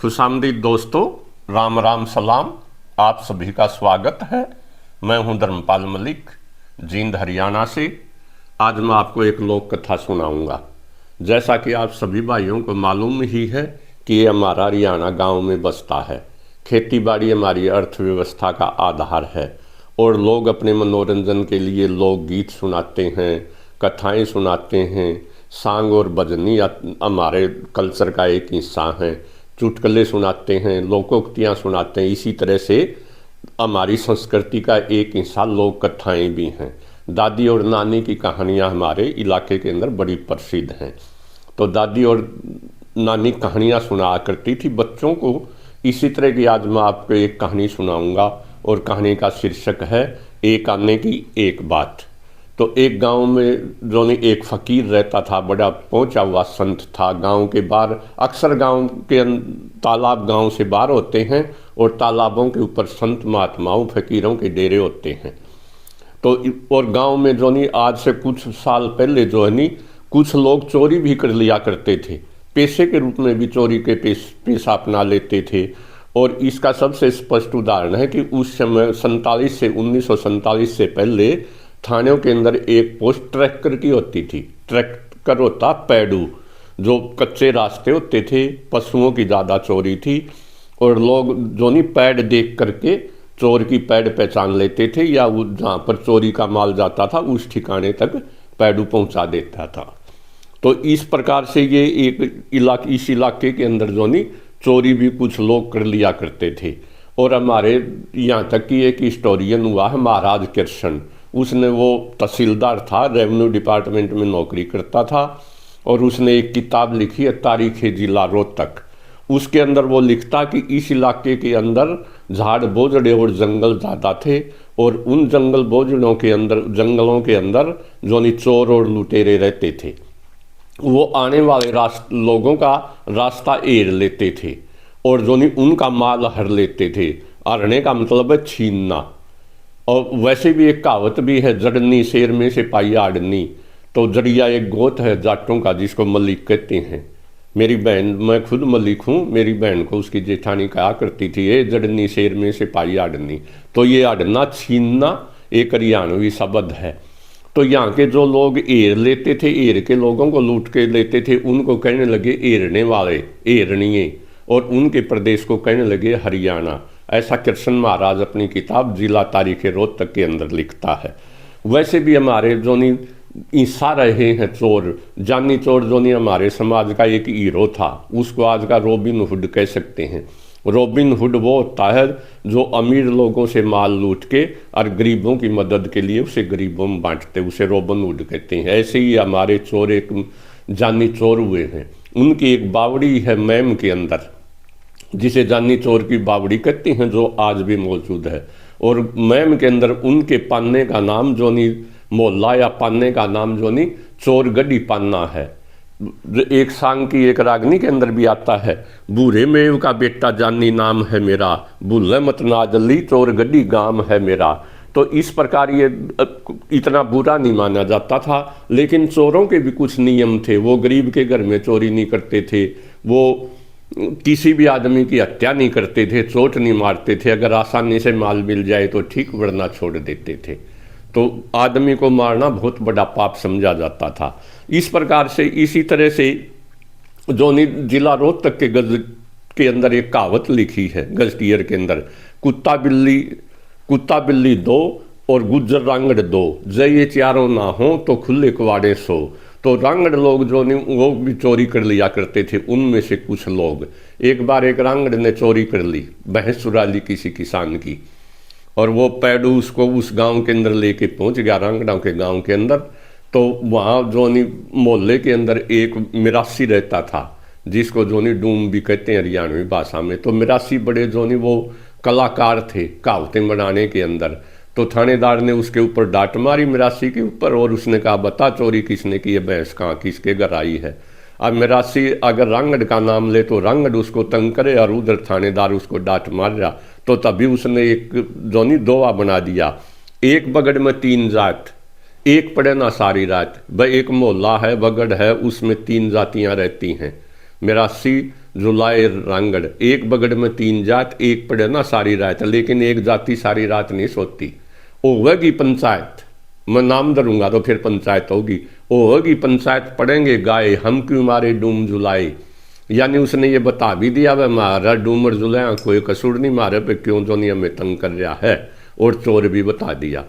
खुशामदीद दोस्तों, राम राम सलाम। आप सभी का स्वागत है। मैं हूं धर्मपाल मलिक, जींद हरियाणा से। आज मैं आपको एक लोक कथा सुनाऊंगा। जैसा कि आप सभी भाइयों को मालूम ही है कि ये हमारा हरियाणा गांव में बसता है। खेती बाड़ी हमारी अर्थव्यवस्था का आधार है और लोग अपने मनोरंजन के लिए लोकगीत सुनाते हैं, कथाएं सुनाते हैं। सांग और भजनी हमारे कल्चर का एक हिस्सा है। चुटकुले सुनाते हैं, लोकोक्तियाँ सुनाते हैं। इसी तरह से हमारी संस्कृति का एक हिस्सा लोक कथाएँ भी हैं। दादी और नानी की कहानियाँ हमारे इलाके के अंदर बड़ी प्रसिद्ध हैं। तो दादी और नानी कहानियाँ सुनाया करती थी बच्चों को। इसी तरह की आज मैं आपको एक कहानी सुनाऊंगा और कहानी का शीर्षक है एक आने की एक बात। तो एक गांव में जो एक फ़कीर रहता था, बड़ा पहुंचा हुआ संत था। गांव के बाहर अक्सर गांव के तालाब गांव से बाहर होते हैं और तालाबों के ऊपर संत महात्माओं फ़कीरों के डेरे होते हैं। तो और गांव में जो आज से कुछ साल पहले कुछ लोग चोरी भी कर लिया करते थे। पेशे के रूप में भी चोरी के पेशा अपना लेते थे। और इसका सबसे स्पष्ट उदाहरण है कि उस समय 1947 से पहले थानों के अंदर एक पोस्ट ट्रैक्टर की होती थी। ट्रैक्टर होता पैडू, जो कच्चे रास्ते होते थे। पशुओं की ज़्यादा चोरी थी और लोग पैड देख करके चोर की पैड पहचान लेते थे, या जहाँ पर चोरी का माल जाता था उस ठिकाने तक पैडू पहुँचा देता था। तो इस प्रकार से ये इस इलाके के अंदर चोरी भी कुछ लोग कर लिया करते थे। और हमारे यहाँ तक कि एक हिस्टोरियन हुआ है महाराज कृष्ण। उसने, वो तहसीलदार था, रेवेन्यू डिपार्टमेंट में नौकरी करता था, और उसने एक किताब लिखी है तारीख़ जिला रोहतक। उसके अंदर वो लिखता कि इस इलाके के अंदर झाड़ बोझड़े और जंगल ज़्यादा थे, और उन जंगलों के अंदर चोर और लुटेरे रहते थे। वो आने वाले लोगों का रास्ता एर लेते थे और उनका माल हर लेते थे। हरने का मतलब है छीनना। और वैसे भी एक कहावत भी है, जड़नी शेर में से पाई आड़नी। तो जड़िया एक गोत है जाटों का, जिसको मलिक कहते हैं। मेरी बहन, मैं खुद मलिक हूँ, मेरी बहन को उसकी जेठानी कहा करती थी, ये जड़नी शेर में से पाई आड़नी। तो ये आड़ना, छीनना एक हरियाणवी शब्द है। तो यहाँ के जो लोग एर लेते थे, एर के लोगों को लूट के लेते थे, उनको कहने लगे एरने वाले, एरनिए। और उनके प्रदेश को कहने लगे हरियाणा। ऐसा कृष्ण महाराज अपनी किताब जिला तारीख़ रोहतक के अंदर लिखता है। वैसे भी हमारे ईसा रहे हैं चोर, जानी चोर हमारे समाज का एक हीरो था। उसको आज का रॉबिन हुड कह सकते हैं। रॉबिन हुड वो होता है जो अमीर लोगों से माल लूट के और गरीबों की मदद के लिए उसे गरीबों में बांटते, उसे रॉबिन हुड कहते हैं। ऐसे ही हमारे चोर एक जानी चोर हुए हैं। उनकी एक बावड़ी है मैम के अंदर, जिसे जानी चोर की बावड़ी कहते हैं, जो आज भी मौजूद है। और मैम के अंदर उनके पाने का नाम मोहल्ला या पाने का नाम चोर गड्डी पाना है। एक सांग की एक रागनी के अंदर भी आता है, बूढ़े मेव का बेटा जानी नाम है मेरा, भूले मत नाजली चोर गड्डी गाम है मेरा। तो इस प्रकार ये इतना बुरा नहीं माना जाता था, लेकिन चोरों के भी कुछ नियम थे। वो गरीब के घर में चोरी नहीं करते थे, वो किसी भी आदमी की हत्या नहीं करते थे, चोट नहीं मारते थे। अगर आसानी से माल मिल जाए तो ठीक, वरना छोड़ देते थे। तो आदमी को मारना बहुत बड़ा पाप समझा जाता था। इस प्रकार से, इसी तरह से जिला रोहतक के गज के अंदर एक कहावत लिखी है गजटियर के अंदर, कुत्ता बिल्ली दो और गुज्जर रांगड़ दो, जय ये चारों ना हो तो खुले कुवाड़े सो। तो रांगड़ लोग वो भी चोरी कर लिया करते थे। उनमें से कुछ लोग, एक बार एक रांगड़ ने चोरी कर ली, भैंस चुरा ली किसी किसान की, और वो पैडू उसको उस गांव के अंदर लेके पहुंच गया, रांगड़ों के गांव के अंदर। तो वहाँ मोहल्ले के अंदर एक मिरासी रहता था, जिसको डूम भी कहते हैं हरियाणवी भाषा में। तो मिरासी बड़े वो कलाकार थे कहावतें बनाने के अंदर। तो थानेदार ने उसके ऊपर डांट मारी मिरासी के ऊपर, और उसने कहा, बता चोरी किसने की है, भैंस कहाँ किसके घर आई है। अब मिरासी अगर रांगड़ का नाम ले तो रांगड़ उसको तंग करे, और उधर थानेदार उसको डांट मार रहा। तो तभी उसने एक दोहा बना दिया, एक बगड़ में तीन जात, एक पड़े ना सारी रात। भाई एक मोहल्ला है, बगड़ है, उसमें तीन जातियाँ रहती हैं। मिरासी जुलाए रांगड़, एक बगड़ में तीन जात, एक पड़े ना सारी रात, लेकिन एक जाति सारी रात नहीं सोती। होगी पंचायत, मैं नाम धरूंगा तो फिर पंचायत होगी। होगी पंचायत, पढ़ेंगे गाए हम क्यों मारे डूम जुलाए। यानी उसने ये बता भी दिया वह मारा डूमर जुलाया, कोई कसूर नहीं मारे पे क्यों जो नहीं हमें तंग कर रहा है, और चोर भी बता दिया।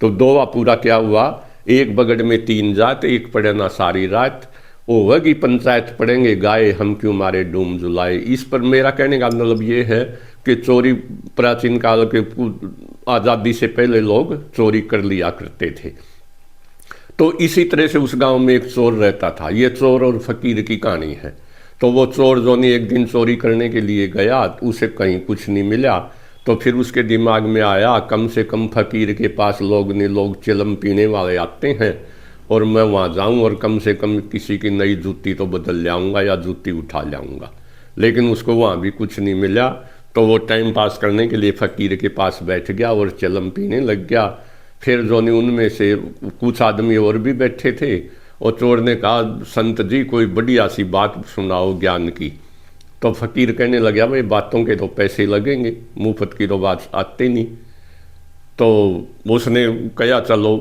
तो दोवा पूरा क्या हुआ, एक बगड़ में तीन जात, एक पड़े ना सारी रात, होगी पंचायत पढ़ेंगे गाए हम क्यों मारे डूम जुलाए। इस पर मेरा कहने का मतलब ये है कि चोरी प्राचीन काल के आज़ादी से पहले लोग चोरी कर लिया करते थे। तो इसी तरह से उस गांव में एक चोर रहता था। ये चोर और फकीर की कहानी है। तो वो चोर जो नहीं एक दिन चोरी करने के लिए गया, उसे कहीं कुछ नहीं मिला। तो फिर उसके दिमाग में आया कम से कम फकीर के पास लोग चिलम पीने वाले आते हैं, और मैं वहाँ जाऊँ और कम से कम किसी की नई जूती तो बदल लाऊंगा या जूती उठा लाऊंगा। लेकिन उसको वहाँ भी कुछ नहीं मिला। तो वो टाइम पास करने के लिए फकीर के पास बैठ गया और चिलम पीने लग गया। फिर जो नहीं उनमें से कुछ आदमी और भी बैठे थे, और चोर ने कहा संत जी कोई बढ़िया सी बात सुनाओ ज्ञान की। तो फकीर कहने लगा भाई बातों के तो पैसे लगेंगे, मुफ्त की तो बात आते नहीं। तो उसने कहा चलो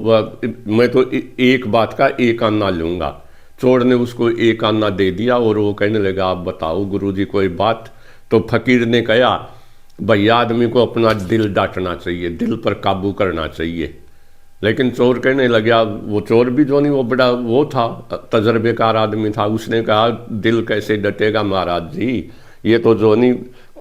मैं तो एक बात का एक आना लूँगा। चोर ने उसको एक आना दे दिया और वो कहने लगा आप बताओ गुरुजी कोई बात। तो फकीर ने कहा भैया आदमी को अपना दिल डांटना चाहिए, दिल पर काबू करना चाहिए। लेकिन चोर कहने लगा, वो चोर भी जो नहीं वो बड़ा वो था, तजर्बेकार आदमी था। उसने कहा दिल कैसे डटेगा महाराज जी, ये तो जो नहीं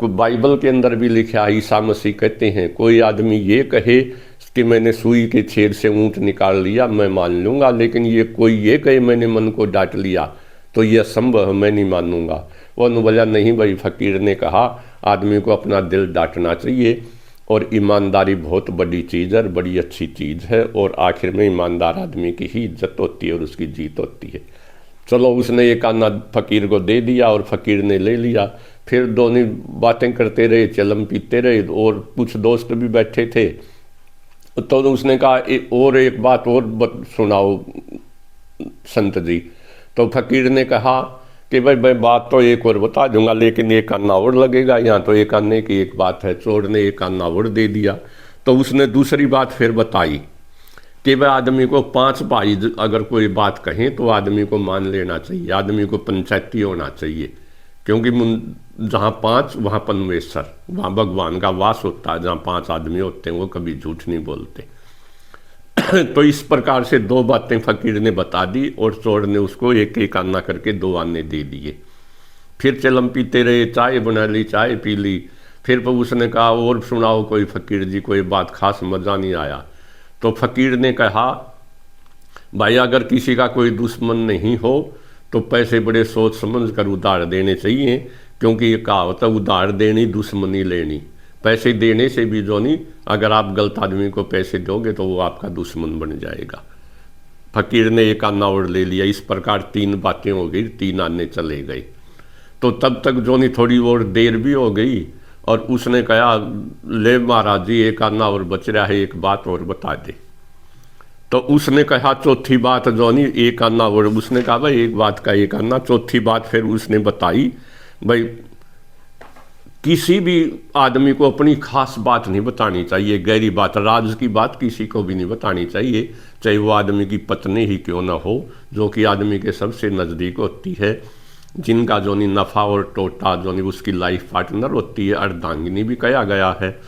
बाइबल के अंदर भी लिखा है, ईसा मसीह कहते हैं कोई आदमी ये कहे कि मैंने सुई के छेद से ऊँट निकाल लिया मैं मान लूँगा, लेकिन ये कोई ये कहे मैंने मन को डांट लिया तो ये असंभव है, मैं नहीं मानूंगा। वो बोला नहीं भाई, फकीर ने कहा आदमी को अपना दिल डांटना चाहिए, और ईमानदारी बहुत बड़ी चीज़ है, बड़ी अच्छी चीज़ है, और आखिर में ईमानदार आदमी की ही इज्जत होती है और उसकी जीत होती है। चलो उसने एक आना फकीर को दे दिया और फकीर ने ले लिया। फिर दोनों बातें करते रहे, चलम पीते रहे, और कुछ दोस्त भी बैठे थे। तो उसने कहा और एक बात और सुनाओ संत जी। तो फकीर ने कहा कि भाई मैं बात तो एक और बता दूंगा, लेकिन एक आना और लगेगा, यहाँ तो एक आने की एक बात है। चोर ने एक आना और दे दिया। तो उसने दूसरी बात फिर बताई कि भाई आदमी को 5 भाई अगर कोई बात कहें तो आदमी को मान लेना चाहिए, आदमी को पंचायती होना चाहिए, क्योंकि जहाँ 5 वहाँ परमेश्वर, वहाँ भगवान का वास होता है। जहाँ 5 आदमी होते हैं वो कभी झूठ नहीं बोलते। तो इस प्रकार से 2 बातें फकीर ने बता दी और चोर ने उसको एक एक आना करके 2 आने दे दिए। फिर चलम पीते रहे, चाय बना ली, चाय पी ली। फिर उसने कहा और सुनाओ कोई फकीर जी कोई बात, खास मज़ा नहीं आया। तो फकीर ने कहा भाई अगर किसी का कोई दुश्मन नहीं हो तो पैसे बड़े सोच समझ कर उधार देने चाहिए, क्योंकि ये कहावत है उधार देनी दुश्मनी लेनी। पैसे देने से भी जो नहीं, अगर आप गलत आदमी को पैसे दोगे तो वो आपका दुश्मन बन जाएगा। फकीर ने एक आना और ले लिया। इस प्रकार 3 बातें हो गई, 3 आने चले गए। तो तब तक जो नहीं थोड़ी और देर भी हो गई, और उसने कहा ले महाराज जी एक आना और बच रहा है, एक बात और बता दे। तो उसने कहा चौथी बात जो नहीं एक आना और, उसने कहा भाई एक बात का एक आना। चौथी बात फिर उसने बताई भाई किसी भी आदमी को अपनी खास बात नहीं बतानी चाहिए, गहरी बात, राज की बात किसी को भी नहीं बतानी चाहिए, चाहे वो आदमी की पत्नी ही क्यों ना हो, जो कि आदमी के सबसे नज़दीक होती है, जिनका जो नहीं नफ़ा और टोटा जो नहीं उसकी लाइफ पार्टनर होती है, अर्धांगिनी भी कहा गया है।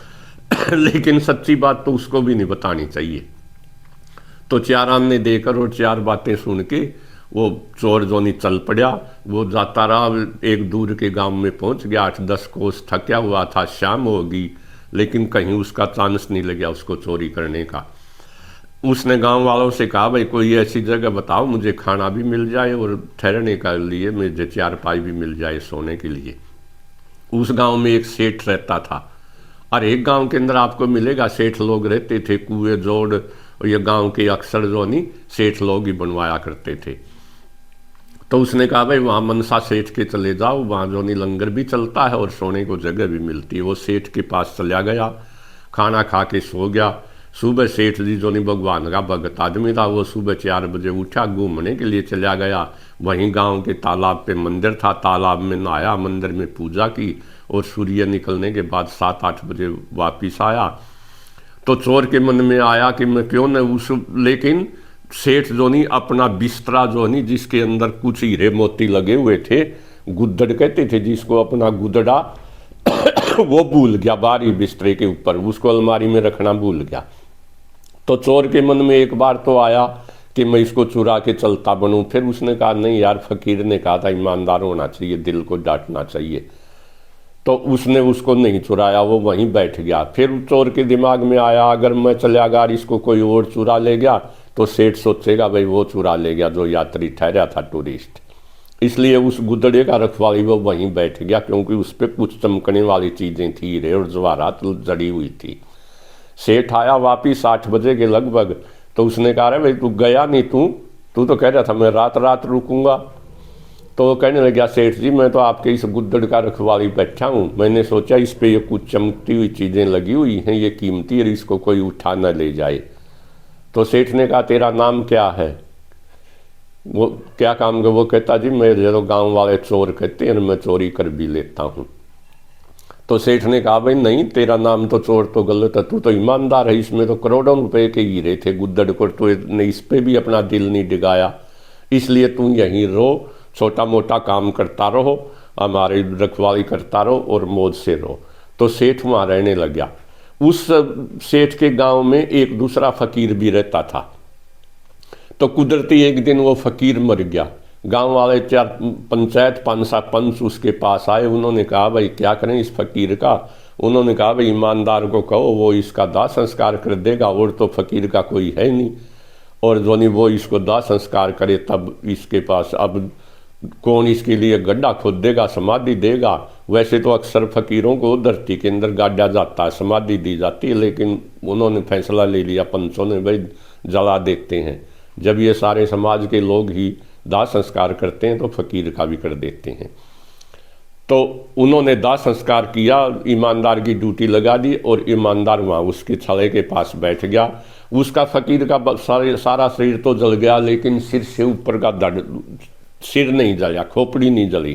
लेकिन सच्ची बात तो उसको भी नहीं बतानी चाहिए। तो 4 आने देकर और 4 बातें सुन के वो चोर जो नहीं चल पड़ा। वो जाता रहा, एक दूर के गांव में पहुंच गया। 8-10 कोस थका हुआ था, शाम होगी, लेकिन कहीं उसका चांस नहीं लगा उसको चोरी करने का। उसने गांव वालों से कहा भाई कोई ऐसी जगह बताओ मुझे खाना भी मिल जाए और ठहरने के लिए मुझे 4 पाई भी मिल जाए सोने के लिए। उस गांव में एक सेठ रहता था, और एक गांव के अंदर आपको मिलेगा सेठ लोग रहते थे, कुएं जोड़, और ये गांव के अक्सर जो नहीं सेठ लोग ही बनवाया करते थे। तो उसने कहा भाई वहाँ मनसा सेठ के चले जाओ, वहाँ जो नहीं लंगर भी चलता है और सोने को जगह भी मिलती है। वो सेठ के पास चला गया, खाना खा के सो गया। सुबह सेठ जी जो नहीं भगवान का भगत आदमी था, वो सुबह 4 बजे उठा, घूमने के लिए चला गया। वहीं गांव के तालाब पे मंदिर था, तालाब में नहाया, मंदिर में पूजा की और सूर्य निकलने के बाद 7-8 बजे वापिस आया। तो चोर के मन में आया कि मैं क्यों न उस, लेकिन सेठ जो नहीं अपना बिस्तरा जो नहीं जिसके अंदर कुछ हीरे मोती लगे हुए थे, गुद्दड़ कहते थे जिसको, अपना गुदड़ा वो भूल गया बाहरी बिस्तरे के ऊपर, उसको अलमारी में रखना भूल गया। तो चोर के मन में एक बार तो आया कि मैं इसको चुरा के चलता बनूं। फिर उसने कहा नहीं यार, फकीर ने कहा था ईमानदार होना चाहिए, दिल को डांटना चाहिए। तो उसने उसको नहीं चुराया, वो वहीं बैठ गया। फिर चोर के दिमाग में आया अगर मैं चला गया, इसको कोई और चुरा ले गया तो सेठ सोचेगा भाई वो चुरा ले गया जो यात्री ठहरा था, टूरिस्ट। इसलिए उस गुदड़े का रखवाली वो वहीं बैठ गया, क्योंकि उस पर कुछ चमकने वाली चीज़ें थी, हीरे और जवाहरात जड़ी हुई थी। सेठ आया वापिस 8 बजे के लगभग, तो उसने कहा भाई तू गया नहीं, तू तो कह रहा था मैं रात रात रुकूंगा। तो वो कहने लगा सेठ जी मैं तो आपके इस गुद्दड़ का रखवाली बैठा हूँ, मैंने सोचा इस पे ये कुछ चमकती हुई चीज़ें लगी हुई हैं, ये कीमती है, इसको कोई उठा न ले जाए। तो सेठ ने कहा तेरा नाम क्या है? वो क्या काम का? वो कहता जी मेरे तो गाँव वाले चोर कहते हैं, मैं चोरी कर भी लेता हूँ। तो सेठ ने कहा भाई नहीं, तेरा नाम तो चोर तो गलत है, तू तो ईमानदार है, इसमें तो करोड़ों रुपए के हीरे थे गुद्दड़ को, तो ने इस पे भी अपना दिल नहीं डिगाया, इसलिए तू यहीं रहो, छोटा मोटा काम करता रहो, हमारी रखवाली करता रहो और मौज से रहो। तो सेठ वहाँ रहने लग गया। उस सेठ के गांव में एक दूसरा फकीर भी रहता था। तो कुदरती एक दिन वो फकीर मर गया। गांव वाले 4 पंचायत 5 पंच उसके पास आए, उन्होंने कहा भाई क्या करें इस फकीर का? उन्होंने कहा भाई ईमानदार को कहो वो इसका दाह संस्कार कर देगा, और तो फकीर का कोई है नहीं, और जो नहीं वो इसको दाह संस्कार करे तब इसके पास अब कौन इसके लिए गड्ढा खोद देगा, समाधि देगा। वैसे तो अक्सर फकीरों को धरती के अंदर गाड़ा जाता है, समाधि दी जाती है, लेकिन उन्होंने फैसला ले लिया पंचों ने भाई जला देते हैं। जब ये सारे समाज के लोग ही दाह संस्कार करते हैं तो फकीर का भी कर देते हैं। तो उन्होंने दाह संस्कार किया, ईमानदार की ड्यूटी लगा दी और ईमानदार वहाँ उसके छले के पास बैठ गया। उसका फकीर का सारा शरीर तो जल गया, लेकिन सिर से ऊपर का धड़ सिर नहीं जला, खोपड़ी नहीं जली।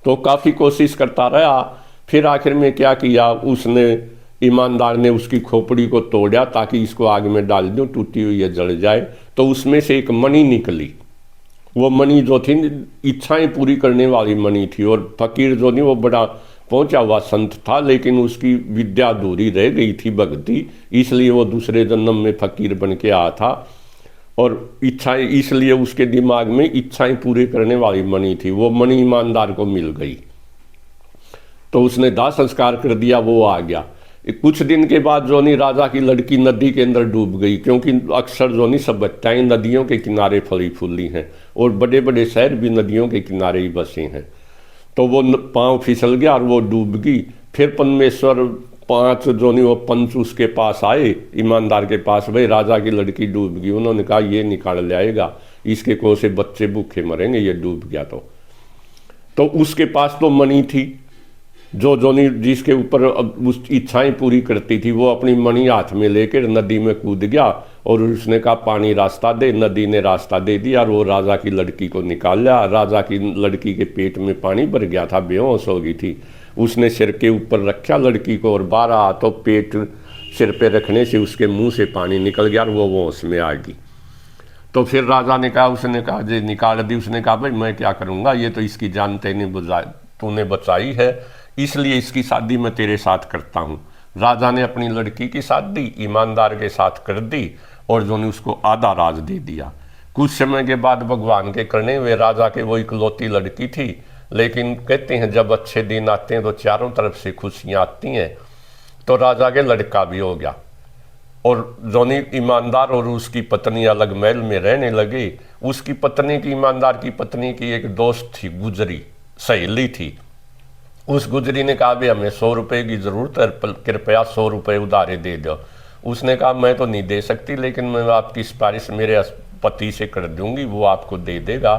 तो काफ़ी कोशिश करता रहा। फिर आखिर में क्या किया उसने, ईमानदार ने उसकी खोपड़ी को तोड़ा ताकि इसको आग में डाल दूं, टूटी हुई है जल जाए। तो उसमें से एक मणि निकली। वो मणि जो थी इच्छाएं पूरी करने वाली मणि थी, और फकीर जो नहीं वो बड़ा पहुंचा हुआ संत था, लेकिन उसकी विद्या अधूरी रह गई थी, भक्ति, इसलिए वो दूसरे जन्म में फकीर बन के आया था। और इच्छाएं, इसलिए उसके दिमाग में इच्छाएं पूरी करने वाली मणि थी, वो मणि ईमानदार को मिल गई। तो उसने दाह संस्कार कर दिया, वो आ गया। कुछ दिन के बाद जो नहीं राजा की लड़की नदी के अंदर डूब गई, क्योंकि अक्सर जो नहीं सभ्यताएं नदियों के किनारे फली फूली हैं, और बड़े बड़े शहर भी नदियों के किनारे ही बसे हैं। तो वो पाँव फिसल गया और वो डूब गई। फिर परमेश्वर 5 जो नहीं वो पंच उसके पास आए, ईमानदार के पास, भाई राजा की लड़की डूब गई। उन्होंने कहा ये निकाल लाएगा, इसके को से बच्चे भूखे मरेंगे, ये डूब गया। तो उसके पास तो मणि थी, जो जोनी जिसके ऊपर उस इच्छाएं पूरी करती थी, वो अपनी मणि हाथ में लेकर नदी में कूद गया और उसने कहा पानी रास्ता दे। नदी ने रास्ता दे दिया और वो राजा की लड़की को निकाल लिया। राजा की लड़की के पेट में पानी भर गया था, बेहोश हो गई थी। उसने सिर के ऊपर रखा लड़की को और 12 हाथों पेट सिर पे रखने से उसके मुंह से पानी निकल गया और वो होश में आ गई। तो फिर राजा ने कहा, उसने कहा जे निकाल दी। उसने कहा भाई मैं क्या करूँगा, ये तो इसकी जान तूने बचाई है, इसलिए इसकी शादी मैं तेरे साथ करता हूँ। राजा ने अपनी लड़की की शादी ईमानदार के साथ कर दी और जो ने उसको आधा राज दे दिया। कुछ समय के बाद भगवान के करने हुए राजा के वो इकलौती लड़की थी, लेकिन कहते हैं जब अच्छे दिन आते हैं तो चारों तरफ से खुशियाँ आती हैं। तो राजा के लड़का भी हो गया और जोनी ईमानदार और उसकी पत्नी अलग महल में रहने लगे। उसकी पत्नी की, ईमानदार की पत्नी की एक दोस्त थी, गुजरी सहेली थी। उस गुजरी ने कहा भी हमें 100 रुपये की ज़रूरत है, कृपया 100 रुपये उधारे दे दो। उसने कहा मैं तो नहीं दे सकती, लेकिन मैं आपकी सिफारिश मेरे पति से कर दूंगी, वो आपको दे देगा।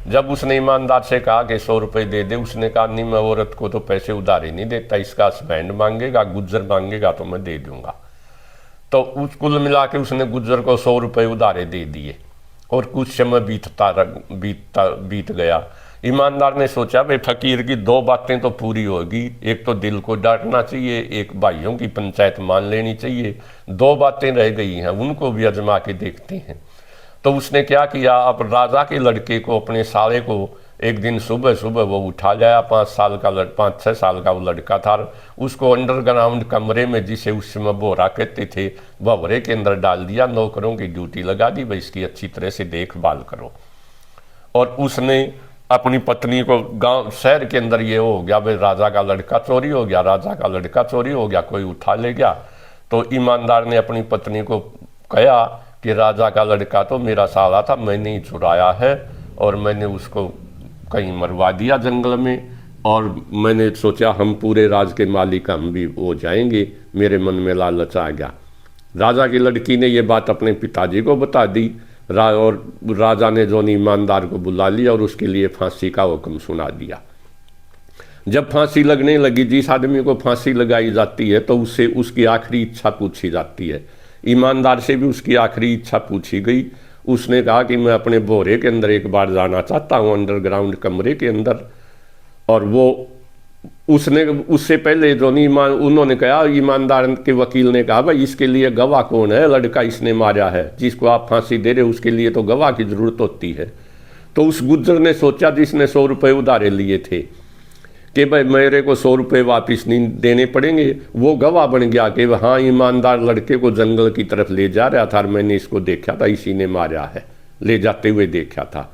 जब उसने ईमानदार से कहा कि 100 रुपये दे दे, उसने कहा नहीं मैं औरत को तो पैसे उधारे नहीं देता, इसका हस्बैंड मांगेगा, गुज्जर मांगेगा तो मैं दे दूंगा। तो उस कुल मिला के उसने गुज्जर को 100 रुपये उधारे दे दिए और कुछ समय बीत गया। ईमानदार ने सोचा भाई फकीर की दो बातें तो पूरी होगी, एक तो दिल को डांटना चाहिए, एक भाइयों की पंचायत मान लेनी चाहिए, दो बातें रह गई हैं, उनको भी आजमा के देखते हैं। तो उसने क्या किया, अब राजा के लड़के को, अपने साले को एक दिन सुबह सुबह वो उठा लाया। 5-6 साल का वो लड़का था। उसको अंडरग्राउंड कमरे में, जिसे उस समय बोरा कहते थे, भंवरे के अंदर डाल दिया। नौकरों की ड्यूटी लगा दी, भाई इसकी अच्छी तरह से देखभाल करो। और उसने अपनी पत्नी को, गांव शहर के अंदर ये हो गया भाई राजा का लड़का चोरी हो गया, राजा का लड़का चोरी हो गया, कोई उठा ले गया। तो ईमानदार ने अपनी पत्नी को कहा कि राजा का लड़का तो मेरा साला था, मैंने ही चुराया है और मैंने उसको कहीं मरवा दिया जंगल में, और मैंने सोचा हम पूरे राज के मालिक हम भी हो जाएंगे। मेरे मन में लालच आ गया। राजा की लड़की ने ये बात अपने पिताजी को बता दी और राजा ने जो ईमानदार को बुला लिया और उसके लिए फांसी का हुक्म सुना दिया। जब फांसी लगने लगी, जिस आदमी को फांसी लगाई जाती है तो उससे उसकी आखिरी इच्छा पूछी जाती है। ईमानदार से भी उसकी आखिरी इच्छा पूछी गई। उसने कहा कि मैं अपने बोरे के अंदर एक बार जाना चाहता हूँ, अंडरग्राउंड कमरे के अंदर। और वो उसने उससे पहले जो उन्होंने कहा, ईमानदार के वकील ने कहा भाई इसके लिए गवाह कौन है, लड़का इसने मारा है, जिसको आप फांसी दे रहे हो उसके लिए तो गवाह की जरूरत होती है। तो उस गुज्जर ने सोचा, जिसने 100 रुपये उधारे लिए थे, कि भाई मेरे को 100 रुपये वापिस नहीं देने पड़ेंगे। वो गवाह बन गया कि हाँ ईमानदार लड़के को जंगल की तरफ ले जा रहा था और मैंने इसको देखा था, इसी ने मारा है, ले जाते हुए देखा था।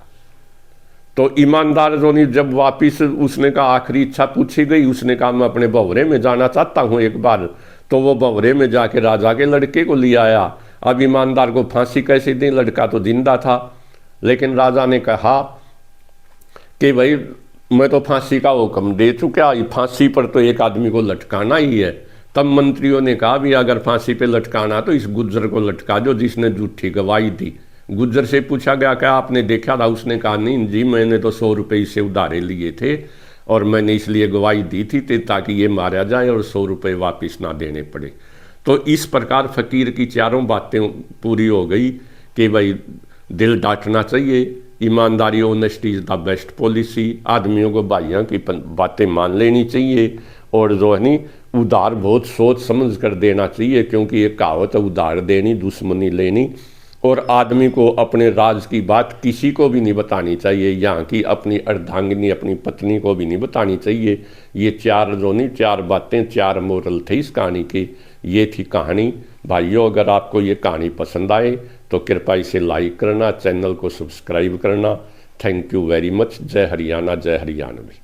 तो ईमानदार जो ने जब वापिस, उसने कहा आखिरी इच्छा पूछी गई, उसने कहा मैं अपने भंवरे में जाना चाहता हूँ एक बार। तो वो भंवरे में जाके राजा के लड़के को ले आया। अब ईमानदार को फांसी कैसे दें, लड़का तो जिंदा था। लेकिन राजा ने कहा कि भाई मैं तो फांसी का हुक्म दे चुका, फांसी पर तो एक आदमी को लटकाना ही है। तब मंत्रियों ने कहा भी अगर फांसी पे लटकाना तो इस गुज्जर को लटका दो जिसने झूठी गवाही दी। गुज्जर से पूछा गया क्या आपने देखा था? उसने कहा नहीं जी, मैंने तो 100 रुपये इससे उधारे लिए थे और मैंने इसलिए गवाही दी थी ताकि ये मारा जाए और 100 रुपये वापिस ना देने पड़े। तो इस प्रकार फकीर की चारों बातें पूरी हो गई कि भाई दिल डांटना चाहिए, ईमानदारी, honesty is the best policy, आदमियों को भाइयों की बातें मान लेनी चाहिए, और जो है नी उधार बहुत सोच समझ कर देना चाहिए, क्योंकि ये कहावत है उधार देनी दुश्मनी लेनी। और आदमी को अपने राज की बात किसी को भी नहीं बतानी चाहिए, यहाँ की अपनी अर्धांगिनी अपनी पत्नी को भी नहीं बतानी चाहिए। ये चार बातें, 4 मोरल थे इस कहानी की। ये थी कहानी। भाइयों अगर आपको ये कहानी पसंद आए तो कृपया इसे लाइक करना, चैनल को सब्सक्राइब करना। Thank you very much. जय हरियाणा, जय हरियाणवी।